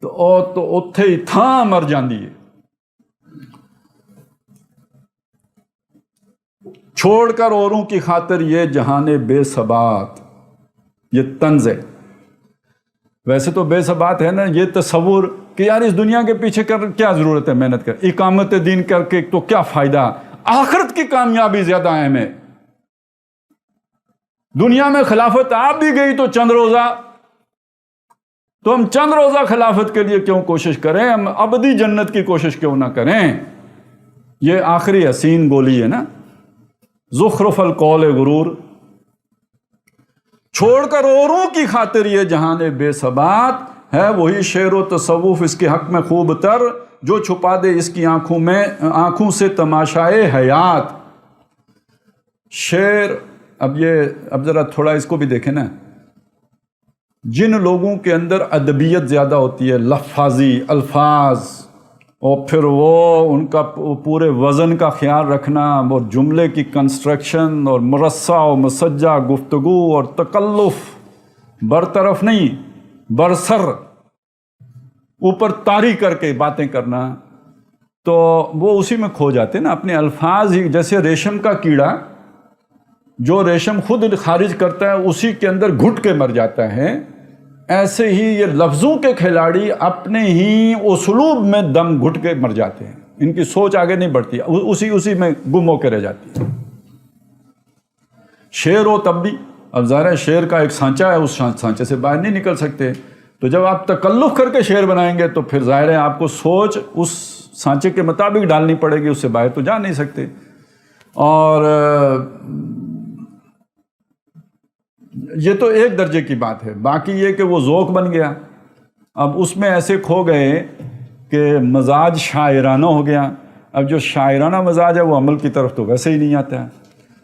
تو اتھے ہی تھاں مر جاندی ہے۔ چھوڑ کر اوروں کی خاطر یہ جہان بے ثبات، یہ طنز ہے۔ ویسے تو بے ثبات ہے نا یہ تصور کہ یار اس دنیا کے پیچھے کر کیا ضرورت ہے محنت کر، اقامت دین کر کے تو کیا فائدہ، آخرت کی کامیابی زیادہ اہم ہے۔ دنیا میں خلافت آپ بھی گئی تو چند روزہ، تو ہم چند روزہ خلافت کے لیے کیوں کوشش کریں، ہم ابدی جنت کی کوشش کیوں نہ کریں۔ یہ آخری حسین گولی ہے نا، زخرف القول غرور۔ چھوڑ کر اوروں کی خاطر یہ جہان بے ثبات ہے وہی شعر و تصوف اس کے حق میں خوب تر، جو چھپا دے اس کی آنکھوں سے تماشائے حیات۔ شعر، اب ذرا تھوڑا اس کو بھی دیکھیں نا، جن لوگوں کے اندر ادبیت زیادہ ہوتی ہے، لفاظی الفاظ، اور پھر وہ ان کا پورے وزن کا خیال رکھنا، اور جملے کی کنسٹرکشن اور مرصع و مسجع گفتگو اور تکلف، برطرف نہیں برسر، اوپر طاری کر کے باتیں کرنا، تو وہ اسی میں کھو جاتے ہیں نا اپنے الفاظ ہی۔ جیسے ریشم کا کیڑا جو ریشم خود خارج کرتا ہے اسی کے اندر گھٹ کے مر جاتا ہے، ایسے ہی یہ لفظوں کے کھلاڑی اپنے ہی اسلوب میں دم گھٹ کے مر جاتے ہیں، ان کی سوچ آگے نہیں بڑھتی، اسی میں گم ہو کے رہ جاتی ہے۔ شعر ہو تب بھی، اب ظاہر ہے شعر کا ایک سانچہ ہے، اس سانچے سے باہر نہیں نکل سکتے، تو جب آپ تکلف کر کے شعر بنائیں گے تو پھر ظاہر ہے آپ کو سوچ اس سانچے کے مطابق ڈالنی پڑے گی، اس سے باہر تو جا نہیں سکتے۔ اور یہ تو ایک درجے کی بات ہے، باقی یہ کہ وہ ذوق بن گیا، اب اس میں ایسے کھو گئے کہ مزاج شاعرانہ ہو گیا۔ اب جو شاعرانہ مزاج ہے وہ عمل کی طرف تو ویسے ہی نہیں آتا ہے۔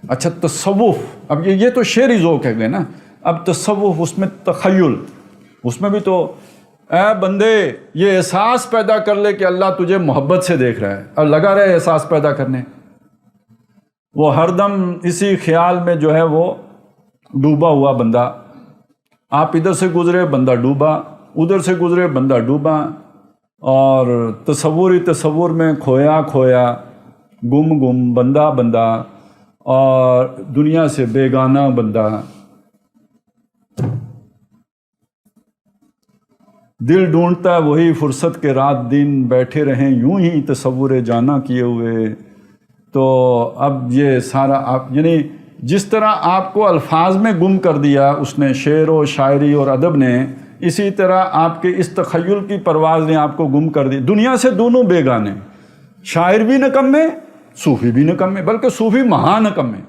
اچھا تصوف، اب یہ تو شعری ذوق ہے نا، اب تصوف، اس میں تخیل، اس میں بھی تو اے بندے یہ احساس پیدا کر لے کہ اللہ تجھے محبت سے دیکھ رہا ہے، اور لگا رہے احساس پیدا کرنے، وہ ہر دم اسی خیال میں جو ہے وہ ڈوبا ہوا بندہ، آپ ادھر سے گزرے بندہ ڈوبا، ادھر سے گزرے بندہ ڈوبا، اور تصور میں کھویا کھویا، گم بندہ، اور دنیا سے بیگانہ بندہ۔ دل ڈھونڈتا ہے وہی فرصت کے رات دن بیٹھے رہیں یوں ہی تصور جانا کیے ہوئے۔ تو اب یہ سارا آپ یعنی جس طرح آپ کو الفاظ میں گم کر دیا اس نے، شعر و شاعری اور ادب نے، اسی طرح آپ کے اس تخیل کی پرواز نے آپ کو گم کر دی۔ دنیا سے دونوں بیگانے، شاعر بھی نکمے، صوفی بھی نکمے، بلکہ صوفی مہا نکمے۔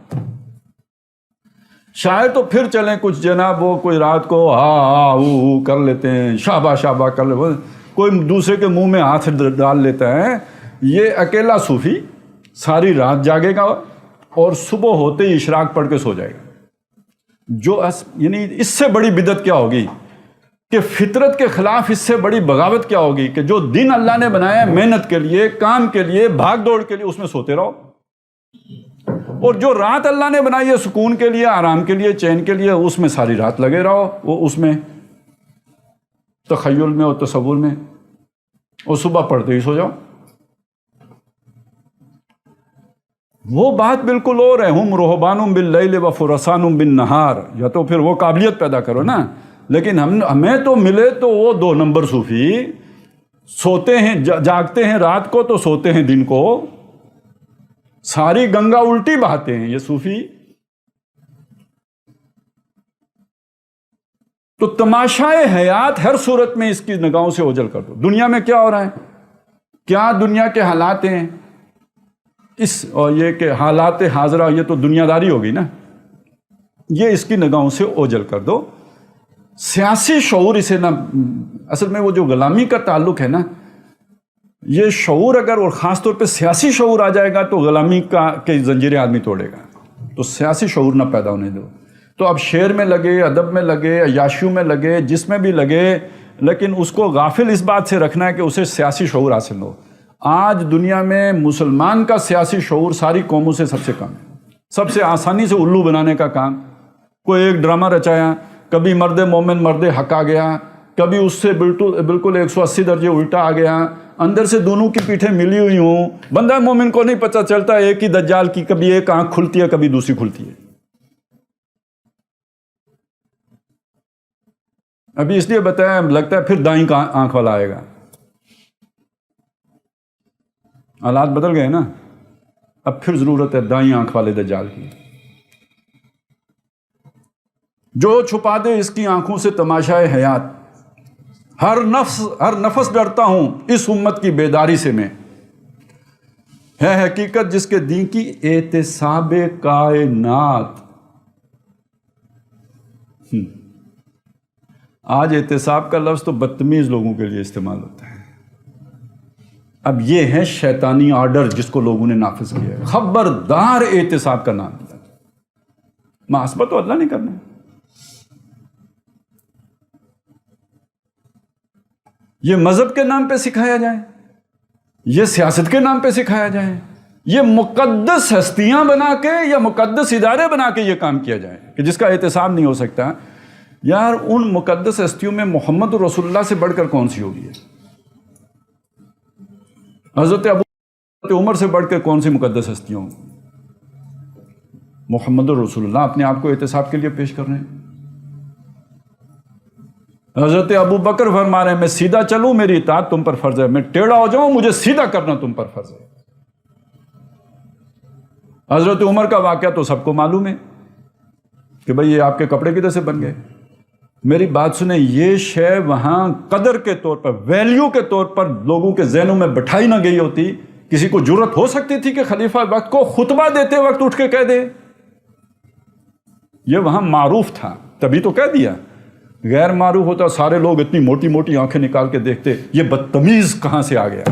شاعر تو پھر چلیں کچھ جناب وہ کوئی رات کو کر لیتے ہیں، شابہ کر لیتے ہیں، کوئی دوسرے کے منہ میں ہاتھ ڈال لیتا ہے۔ یہ اکیلا صوفی ساری رات جاگے گا اور صبح ہوتے ہی اشراق پڑھ کے سو جائے گا۔ یعنی اس سے بڑی بدعت کیا ہوگی کہ فطرت کے خلاف، اس سے بڑی بغاوت کیا ہوگی کہ جو دن اللہ نے بنایا ہے محنت کے لیے، کام کے لیے، بھاگ دوڑ کے لیے، اس میں سوتے رہو، اور جو رات اللہ نے بنائی ہے سکون کے لیے، آرام کے لیے، چین کے لیے، اس میں ساری رات لگے رہو، وہ اس میں تخیل میں اور تصور میں، اور صبح پڑھتے ہی سو جاؤ۔ وہ بات بالکل اور ہے. ہم رہبانم باللیل و فرسانم بالنہار. یا تو پھر وہ قابلیت پیدا کرو نا. لیکن ہمیں تو ملے تو وہ 2 نمبر صوفی، سوتے ہیں جاگتے ہیں رات کو تو سوتے ہیں دن کو، ساری گنگا الٹی بہاتے ہیں یہ صوفی. تو تماشائے حیات ہر صورت میں اس کی نگاہوں سے اوجھل کر دو. دنیا میں کیا ہو رہا ہے، کیا دنیا کے حالات ہیں، اور یہ کہ حالات حاضرہ، یہ تو دنیا داری ہوگی نا، یہ اس کی نگاہوں سے اوجھل کر دو. سیاسی شعور اسے نا، اصل میں وہ جو غلامی کا تعلق ہے نا، یہ شعور اگر، اور خاص طور پہ سیاسی شعور آ جائے گا تو غلامی کے زنجیریں آدمی توڑے گا. تو سیاسی شعور نہ پیدا ہونے دو. تو اب شعر میں لگے، ادب میں لگے، عیاشیوں میں لگے، جس میں بھی لگے، لیکن اس کو غافل اس بات سے رکھنا ہے کہ اسے سیاسی شعور حاصل ہو. آج دنیا میں مسلمان کا سیاسی شعور ساری قوموں سے سب سے کم ہے. سب سے آسانی سے الو بنانے کا کام. کوئی ایک ڈرامہ رچایا، کبھی مرد مومن مرد حق آ گیا، کبھی اس سے بالکل 180 درجے الٹا آ گیا. اندر سے دونوں کی پیٹھیں ملی ہوئی ہوں. بندہ مومن کو نہیں پتہ چلتا ایک ہی دجال کی کبھی ایک آنکھ کھلتی ہے کبھی دوسری کھلتی ہے. ابھی اس لیے بتایا، لگتا ہے پھر دائیں کا آنکھ والا آئے گا. حالات بدل گئے نا، اب پھر ضرورت ہے دائیں آنکھ والے دجال کی. جو چھپا دے اس کی آنکھوں سے تماشائے حیات. ہر نفس ڈرتا ہوں اس امت کی بیداری سے میں. ہے حقیقت جس کے دین کی احتساب کائنات. آج احتساب کا لفظ تو بدتمیز لوگوں کے لیے استعمال ہوتا ہے. اب یہ ہے شیطانی آرڈر جس کو لوگوں نے نافذ کیا ہے. خبردار احتساب کا نام دیا. محاسبہ تو اللہ نے کرنا ہے. یہ مذہب کے نام پہ سکھایا جائے، یہ سیاست کے نام پہ سکھایا جائے، یہ مقدس ہستیاں بنا کے یا مقدس ادارے بنا کے یہ کام کیا جائے کہ جس کا احتساب نہیں ہو سکتا. یار ان مقدس ہستیوں میں محمد رسول اللہ سے بڑھ کر کون سی ہوگی ہے؟ حضرت ابو عمر سے بڑھ کر کون سی مقدس ہستیوں؟ محمد رسول اللہ اپنے آپ کو احتساب کے لیے پیش کر رہے ہیں. حضرت ابو بکر فرما رہے ہیں میں سیدھا چلوں میری اطاعت تم پر فرض ہے، میں ٹیڑھا ہو جاؤں مجھے سیدھا کرنا تم پر فرض ہے. حضرت عمر کا واقعہ تو سب کو معلوم ہے کہ بھئی یہ آپ کے کپڑے کدھر سے بن گئے. میری بات سنیں، یہ شے وہاں قدر کے طور پر، ویلیو کے طور پر لوگوں کے ذہنوں میں بٹھائی نہ گئی ہوتی. کسی کو جرت ہو سکتی تھی کہ خلیفہ وقت کو خطبہ دیتے وقت اٹھ کے کہہ دے؟ یہ وہاں معروف تھا تبھی تو کہہ دیا. غیر معروف ہوتا سارے لوگ اتنی موٹی موٹی آنکھیں نکال کے دیکھتے یہ بدتمیز کہاں سے آ گیا،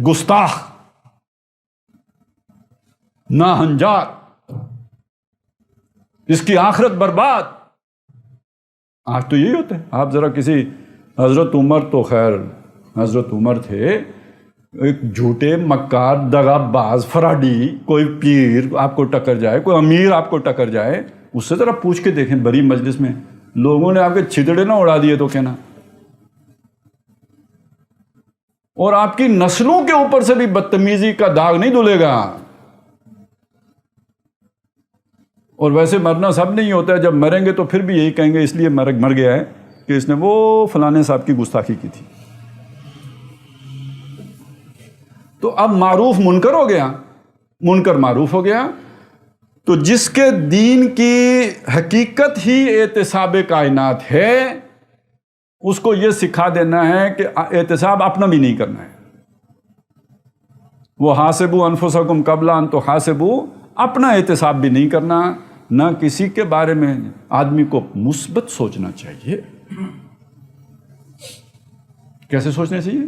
گستاخ، ناہنجار، اس کی آخرت برباد. آج تو یہی ہوتا ہے. آپ ذرا کسی، حضرت عمر تو خیر حضرت عمر تھے ایک جھوٹے مکار دغا باز فراڈی. کوئی پیر آپ کو ٹکر جائے، کوئی امیر آپ کو ٹکر جائے، اس سے ذرا پوچھ کے دیکھیں بڑی مجلس میں لوگوں نے آپ کے چھتڑے نہ اڑا دیے تو کہنا. اور آپ کی نسلوں کے اوپر سے بھی بدتمیزی کا داغ نہیں دھلے گا. اور ویسے مرنا سب نہیں ہوتا ہے، جب مریں گے تو پھر بھی یہی کہیں گے اس لیے مر گیا ہے کہ اس نے وہ فلانے صاحب کی گستاخی کی تھی. تو اب معروف منکر ہو گیا، منکر معروف ہو گیا. تو جس کے دین کی حقیقت ہی احتساب کائنات ہے اس کو یہ سکھا دینا ہے کہ احتساب اپنا بھی نہیں کرنا ہے. وہ حاسبوا انفسکم قبل ان تحاسبوا، اپنا احتساب بھی نہیں کرنا. نہ کسی کے بارے میں آدمی کو مثبت سوچنا چاہیے. کیسے سوچنا چاہیے؟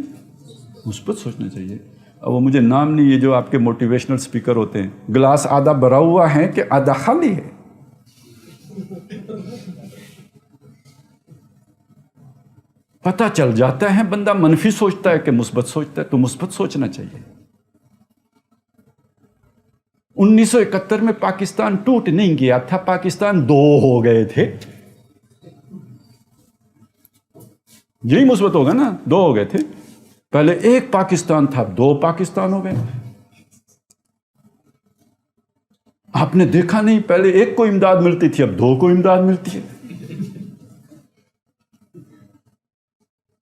مثبت سوچنا چاہیے. اب وہ مجھے نام نہیں، یہ جو آپ کے موٹیویشنل سپیکر ہوتے ہیں، گلاس آدھا بھرا ہوا ہے کہ آدھا خالی ہے. پتہ چل جاتا ہے بندہ منفی سوچتا ہے کہ مثبت سوچتا ہے. تو مثبت سوچنا چاہیے. 1971 میں پاکستان ٹوٹ نہیں گیا تھا، پاکستان 2 ہو گئے تھے. یہی مثبت ہوگا نا، 2 ہو گئے تھے. پہلے ایک پاکستان تھا، 2 پاکستان ہو گئے. آپ نے دیکھا نہیں، پہلے ایک کو امداد ملتی تھی، اب 2 کو امداد ملتی ہے.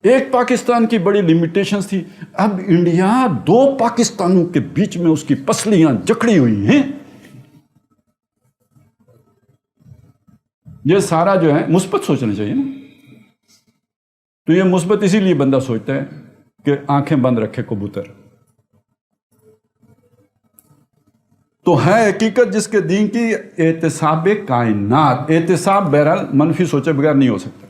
ایک پاکستان کی بڑی لمیٹیشنز تھی، اب انڈیا 2 پاکستانوں کے بیچ میں اس کی پسلیاں جکڑی ہوئی ہیں. یہ سارا جو ہے مثبت سوچنا چاہیے نا. تو یہ مثبت اسی لیے بندہ سوچتا ہے کہ آنکھیں بند رکھے کبوتر. تو ہے حقیقت جس کے دین کی احتساب کائنات. احتساب بہرحال منفی سوچے بغیر نہیں ہو سکتا.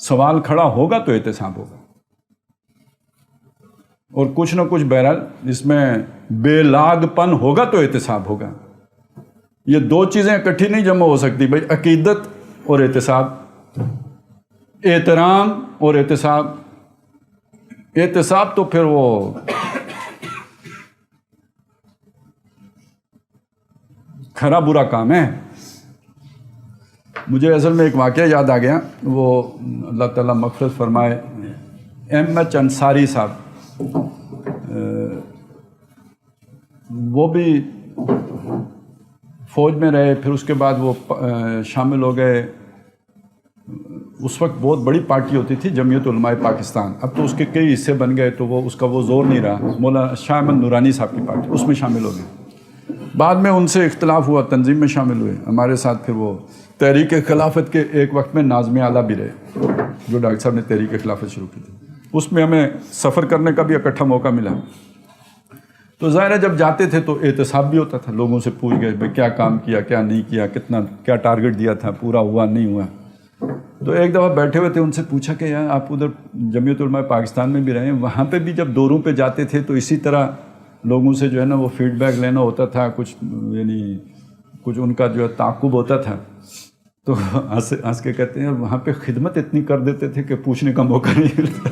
سوال کھڑا ہوگا تو احتساب ہوگا، اور کچھ نہ کچھ بہرحال اس میں بے لاگ پن ہوگا تو احتساب ہوگا. یہ 2 چیزیں اکٹھی نہیں جمع ہو سکتی بھائی، عقیدت اور احتساب، احترام اور احتساب. احتساب تو پھر وہ کھرا برا کام ہے. مجھے اصل میں ایک واقعہ یاد آ گیا، وہ اللہ تعالیٰ مغفرت فرمائے، احمد انصاری صاحب، وہ بھی فوج میں رہے، پھر اس کے بعد وہ شامل ہو گئے. اس وقت بہت بڑی پارٹی ہوتی تھی جمعیت علماء پاکستان، اب تو اس کے کئی حصے بن گئے تو وہ اس کا وہ زور نہیں رہا. مولانا شاہ احمد نورانی صاحب کی پارٹی اس میں شامل ہو گئے. بعد میں ان سے اختلاف ہوا، تنظیم میں شامل ہوئے ہمارے ساتھ. پھر وہ تحریک خلافت کے ایک وقت میں ناظم اعلیٰ بھی رہے، جو ڈاکٹر صاحب نے تحریک خلافت شروع کی تھی. اس میں ہمیں سفر کرنے کا بھی اکٹھا موقع ملا. تو ظاہر ہے جب جاتے تھے تو احتساب بھی ہوتا تھا، لوگوں سے پوچھ گئے بھائی کیا کام کیا، کیا نہیں کیا، کتنا کیا ٹارگٹ دیا تھا، پورا ہوا نہیں ہوا. تو ایک دفعہ بیٹھے ہوئے تھے، ان سے پوچھا کہ یار آپ ادھر جمعیت علماء پاکستان میں بھی رہے ہیں، وہاں پہ بھی جب دوروں پہ جاتے تھے تو اسی طرح لوگوں سے جو ہے نا وہ فیڈ بیک لینا ہوتا تھا، کچھ یعنی کچھ ان کا جو ہے تعاقب ہوتا تھا. تو ہنس کے کہتے ہیں وہاں پہ خدمت اتنی کر دیتے تھے کہ پوچھنے کا موقع نہیں ملتا.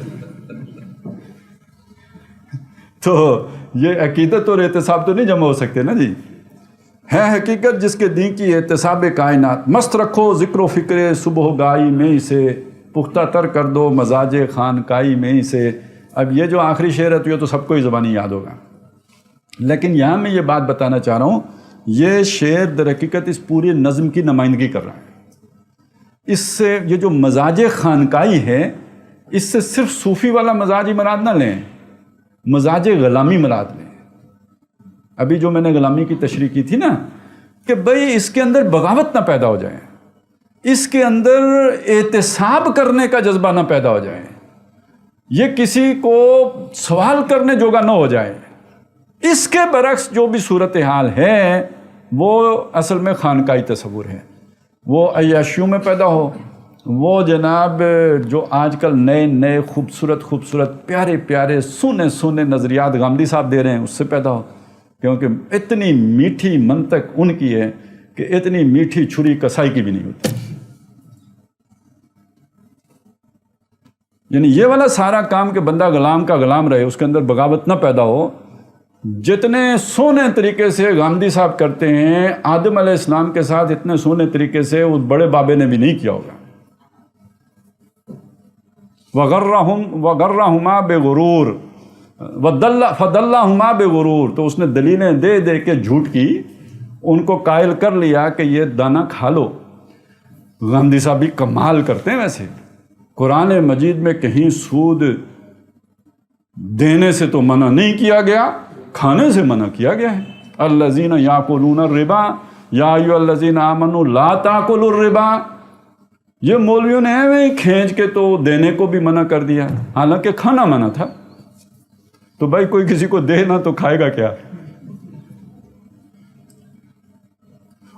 تو یہ عقیدت اور احتساب تو نہیں جمع ہو سکتے نا جی. ہے حقیقت جس کے دین کی احتساب کائنات. مست رکھو ذکر و فکر صبح گائی میں اسے، پختہ تر کر دو مزاج خانقائی میں اسے. اب یہ جو آخری شعر ہے تو یہ تو سب کو ہی زبانی یاد ہوگا، لیکن یہاں میں یہ بات بتانا چاہ رہا ہوں، یہ شعر در حقیقت اس پوری نظم کی نمائندگی کر رہا ہے. اس سے یہ جو مزاج خانقائی ہے، اس سے صرف صوفی والا مزاج ہی مراد نہ لیں، مزاج غلامی مراد لیں. ابھی جو میں نے غلامی کی تشریح کی تھی نا، کہ بھئی اس کے اندر بغاوت نہ پیدا ہو جائے، اس کے اندر احتساب کرنے کا جذبہ نہ پیدا ہو جائے، یہ کسی کو سوال کرنے جوگا نہ ہو جائے. اس کے برعکس جو بھی صورتحال ہے وہ اصل میں خانقائی تصور ہے، وہ عیاشیوں میں پیدا ہو، وہ جناب جو آج کل نئے نئے خوبصورت پیارے پیارے سونے سونے نظریات غامدی صاحب دے رہے ہیں، اس سے پیدا ہو. کیونکہ اتنی میٹھی منطق ان کی ہے کہ اتنی میٹھی چھری کسائی کی بھی نہیں ہوتی. یعنی یہ والا سارا کام کہ بندہ غلام کا غلام رہے، اس کے اندر بغاوت نہ پیدا ہو، جتنے سونے طریقے سے غامدی صاحب کرتے ہیں آدم علیہ السلام کے ساتھ، اتنے سونے طریقے سے اس بڑے بابے نے بھی نہیں کیا ہوگا. وغرہما بغرور فدلہما بغرور. تو اس نے دلیلیں دے دے کے جھوٹ کی، ان کو قائل کر لیا کہ یہ دانا کھا لو. غامدی صاحب بھی کمال کرتے ہیں. ویسے قرآن مجید میں کہیں سود دینے سے تو منع نہیں کیا گیا، کھانے سے منع کیا گیا ہے. الذین یاکلون الربا یا ایھا الذین آمنوا لا تاکلوا الربا. یہ مولویوں نے ایویں کھینچ کے تو دینے کو بھی منع کر دیا، حالانکہ کھانا منع تھا. تو بھائی کوئی کسی کو دے نہ تو کھائے گا کیا،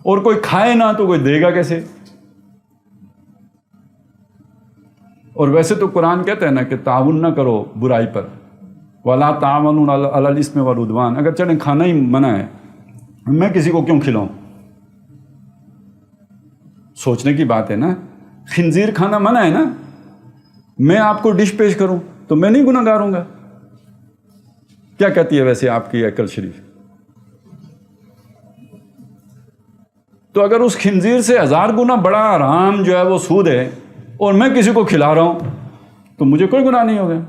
اور کوئی کھائے نہ تو کوئی دے گا کیسے. اور ویسے تو قرآن کہتا ہے نا کہ تعاون نہ کرو برائی پر، وَلَا تَعَاوَنُوا عَلَى الْإِثْمِ وَالْعُدْوَانِ. اگر چلیں کھانا ہی منع ہے، میں کسی کو کیوں کھلاؤں؟ سوچنے کی بات ہے نا. خنزیر کھانا منع ہے نا، میں آپ کو ڈش پیش کروں تو میں نہیں گناہ گار ہوں گا. کیا کہتی ہے ویسے آپ کی عقل شریف؟ تو اگر اس خنزیر سے 1000 گنا بڑا حرام جو ہے وہ سود ہے، اور میں کسی کو کھلا رہا ہوں تو مجھے کوئی گناہ نہیں ہوگا.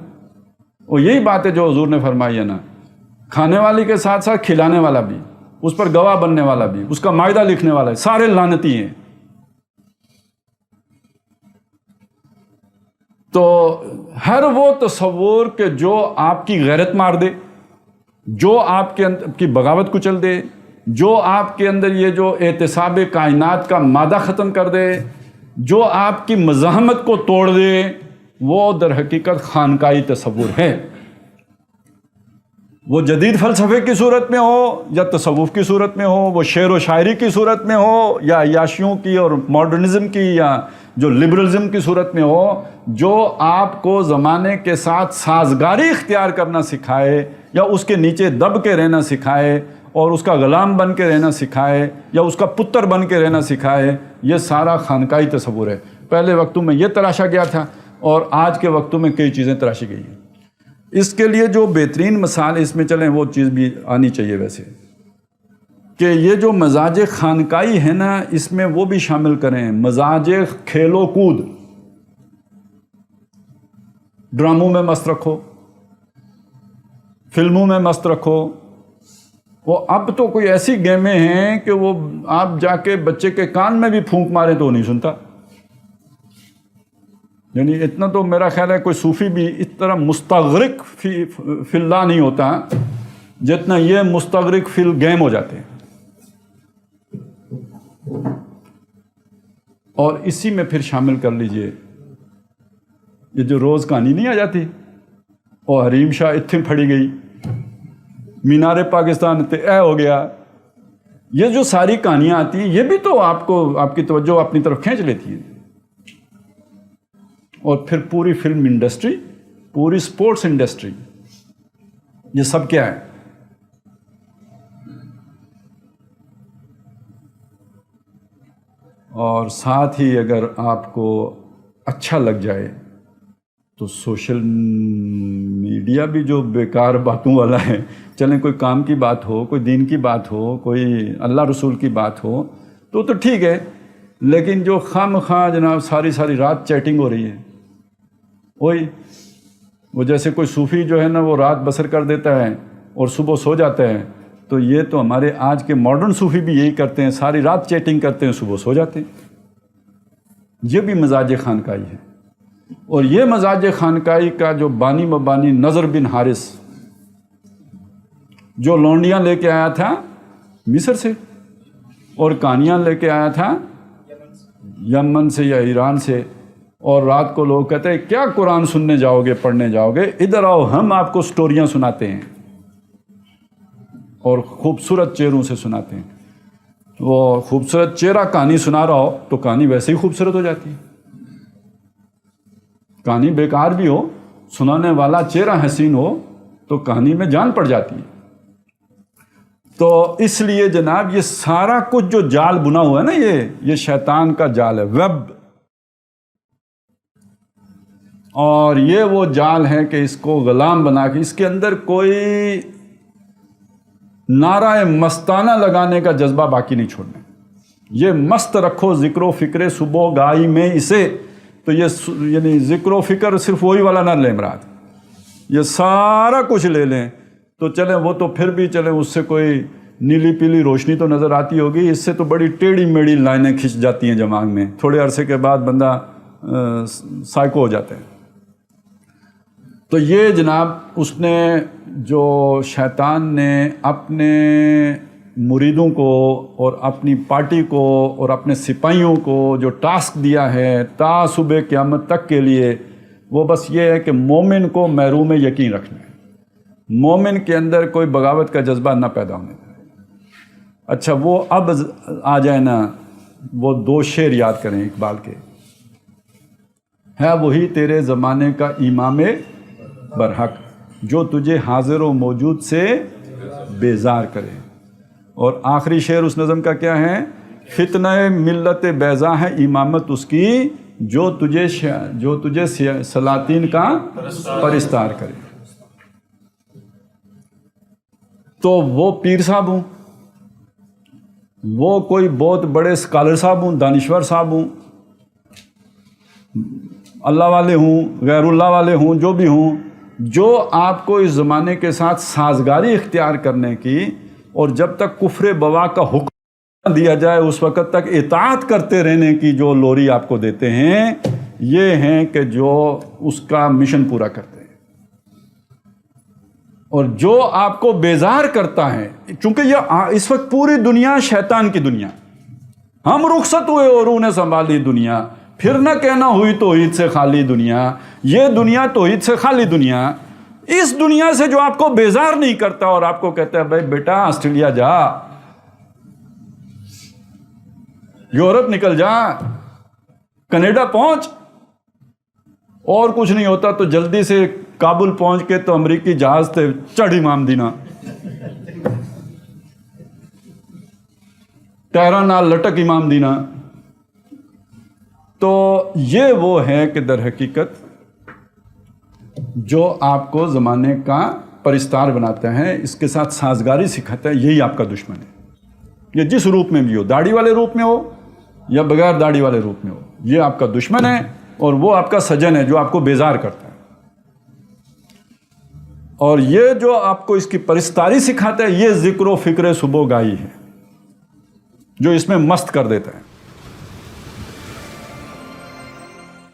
اور یہی بات ہے جو حضور نے فرمائی ہے نا، کھانے والی کے ساتھ ساتھ کھلانے والا بھی، اس پر گواہ بننے والا بھی، اس کا مائدہ لکھنے والا ہے، سارے لعنتی ہیں۔ تو ہر وہ تصور کہ جو آپ کی غیرت مار دے، جو آپ کے اندر کی بغاوت کچل دے، جو آپ کے اندر یہ جو احتساب کائنات کا مادہ ختم کر دے، جو آپ کی مزاحمت کو توڑ دے، وہ در حقیقت خانقاہی تصور ہے۔ وہ جدید فلسفے کی صورت میں ہو یا تصوف کی صورت میں ہو، وہ شعر و شاعری کی صورت میں ہو یا عیاشیوں کی اور ماڈرنزم کی یا جو لبرلزم کی صورت میں ہو، جو آپ کو زمانے کے ساتھ سازگاری اختیار کرنا سکھائے یا اس کے نیچے دب کے رہنا سکھائے اور اس کا غلام بن کے رہنا سکھائے یا اس کا پتر بن کے رہنا سکھائے، یہ سارا خانقاہی تصور ہے۔ پہلے وقتوں میں یہ تراشا گیا تھا اور آج کے وقتوں میں کئی چیزیں تراشی گئی ہیں۔ اس کے لیے جو بہترین مثال اس میں چلیں وہ چیز بھی آنی چاہیے ویسے، کہ یہ جو مزاج خانقاہی ہے نا، اس میں وہ بھی شامل کریں، مزاج کھیل و کود، ڈراموں میں مست رکھو، فلموں میں مست رکھو۔ وہ اب تو کوئی ایسی گیمیں ہیں کہ وہ آپ جا کے بچے کے کان میں بھی پھونک مارے تو نہیں سنتا۔ یعنی اتنا تو میرا خیال ہے کوئی صوفی بھی اس طرح مستغرق فی اللہ نہیں ہوتا جتنا یہ مستغرق فی الگیم ہو جاتے ہیں۔ اور اسی میں پھر شامل کر لیجئے یہ جو روز کہانی نہیں آ جاتی، اور حریم شاہ اتھے پھڑی گئی، مینار پاکستان تے اے ہو گیا، یہ جو ساری کہانیاں آتی ہیں یہ بھی تو آپ کو آپ کی توجہ اپنی طرف کھینچ لیتی ہیں۔ اور پھر پوری فلم انڈسٹری، پوری سپورٹس انڈسٹری، یہ سب کیا ہے؟ اور ساتھ ہی اگر آپ کو اچھا لگ جائے تو سوشل میڈیا بھی جو بیکار باتوں والا ہے، چلیں کوئی کام کی بات ہو، کوئی دین کی بات ہو، کوئی اللہ رسول کی بات ہو تو ٹھیک ہے، لیکن جو خام خواہ جناب ساری رات چیٹنگ ہو رہی ہے، وہی وہ جیسے کوئی صوفی جو ہے نا وہ رات بسر کر دیتا ہے اور صبح سو جاتا ہے، تو یہ تو ہمارے آج کے ماڈرن صوفی بھی یہی کرتے ہیں، ساری رات چیٹنگ کرتے ہیں، صبح سو جاتے ہیں۔ یہ بھی مزاج خانقاہی ہے۔ اور یہ مزاج خانقاہی کا جو بانی مبانی نضر بن حارث، جو لونڈیاں لے کے آیا تھا مصر سے اور کہانیاں لے کے آیا تھا یمن سے یا ایران سے، اور رات کو لوگ کہتے ہیں کیا قرآن سننے جاؤ گے، پڑھنے جاؤ گے، ادھر آؤ ہم آپ کو سٹوریاں سناتے ہیں اور خوبصورت چہروں سے سناتے ہیں۔ وہ خوبصورت چہرہ کہانی سنا رہا ہو تو کہانی ویسے ہی خوبصورت ہو جاتی ہے۔ کہانی بیکار بھی ہو، سنانے والا چہرہ حسین ہو تو کہانی میں جان پڑ جاتی ہے۔ تو اس لیے جناب یہ سارا کچھ جو جال بنا ہوا ہے نا، یہ شیطان کا جال ہے، ویب، اور یہ وہ جال ہے کہ اس کو غلام بنا کے اس کے اندر کوئی نعرہ مستانہ لگانے کا جذبہ باقی نہیں چھوڑنا۔ یہ مست رکھو ذکر و فکر صبح گائی میں اسے، تو یہ یعنی ذکر و فکر صرف وہی والا نہ لیں مراد، یہ سارا کچھ لے لیں تو چلیں، وہ تو پھر بھی چلیں اس سے کوئی نیلی پیلی روشنی تو نظر آتی ہوگی، اس سے تو بڑی ٹیڑھی میڑھی لائنیں کھنچ جاتی ہیں دماغ میں، تھوڑے عرصے کے بعد بندہ سائیکو ہو جاتا ہے۔ تو یہ جناب اس نے جو شیطان نے اپنے مریدوں کو اور اپنی پارٹی کو اور اپنے سپاہیوں کو جو ٹاسک دیا ہے تا صبح قیامت تک کے لیے، وہ بس یہ ہے کہ مومن کو محروم یقین رکھنا ہے، مومن کے اندر کوئی بغاوت کا جذبہ نہ پیدا ہونے دے۔ اچھا وہ اب آ جائے نا، وہ دو شعر یاد کریں اقبال کے، ہے وہی تیرے زمانے کا امام برحق جو تجھے حاضر و موجود سے بیزار کرے، اور آخری شعر اس نظم کا کیا ہے؟ فتنہ ملت بیضا ہے امامت اس کی جو تجھے سلاطین کا پرستار کرے۔ تو وہ پیر صاحب ہوں، وہ کوئی بہت بڑے اسکالر صاحب ہوں، دانشور صاحب ہوں، اللہ والے ہوں، غیر اللہ والے ہوں، جو بھی ہوں، جو آپ کو اس زمانے کے ساتھ سازگاری اختیار کرنے کی اور جب تک کفر بوا کا حکم دیا جائے اس وقت تک اطاعت کرتے رہنے کی جو لوری آپ کو دیتے ہیں، یہ ہیں کہ جو اس کا مشن پورا کرتے ہیں. اور جو آپ کو بیزار کرتا ہے، چونکہ یہ اس وقت پوری دنیا شیطان کی دنیا، ہم رخصت ہوئے اور انہوں نے سنبھالی دنیا، پھر نہ کہنا ہوئی توحید سے خالی دنیا، یہ دنیا توحید سے خالی دنیا. اس دنیا سے جو آپ کو بیزار نہیں کرتا اور آپ کو کہتا ہے بھائی بیٹا آسٹریلیا جا، یورپ نکل جا، کینیڈا پہنچ، اور کچھ نہیں ہوتا تو جلدی سے کابل پہنچ کے تو امریکی جہاز تے چڑھ امام دینا، ٹہرا نال لٹک امام دینا. تو یہ وہ ہے کہ در حقیقت جو آپ کو زمانے کا پرستار بناتا ہے، اس کے ساتھ سازگاری سکھاتا ہے، یہی آپ کا دشمن ہے. یہ جس روپ میں بھی ہو، داڑھی والے روپ میں ہو یا بغیر داڑھی والے روپ میں ہو، یہ آپ کا دشمن ہے اور وہ آپ کا سجن ہے جو آپ کو بیزار کرتا ہے. اور یہ جو آپ کو اس کی پرستاری سکھاتا ہے، یہ ذکر و فکر صبح گاہی ہے جو اس میں مست کر دیتا ہے.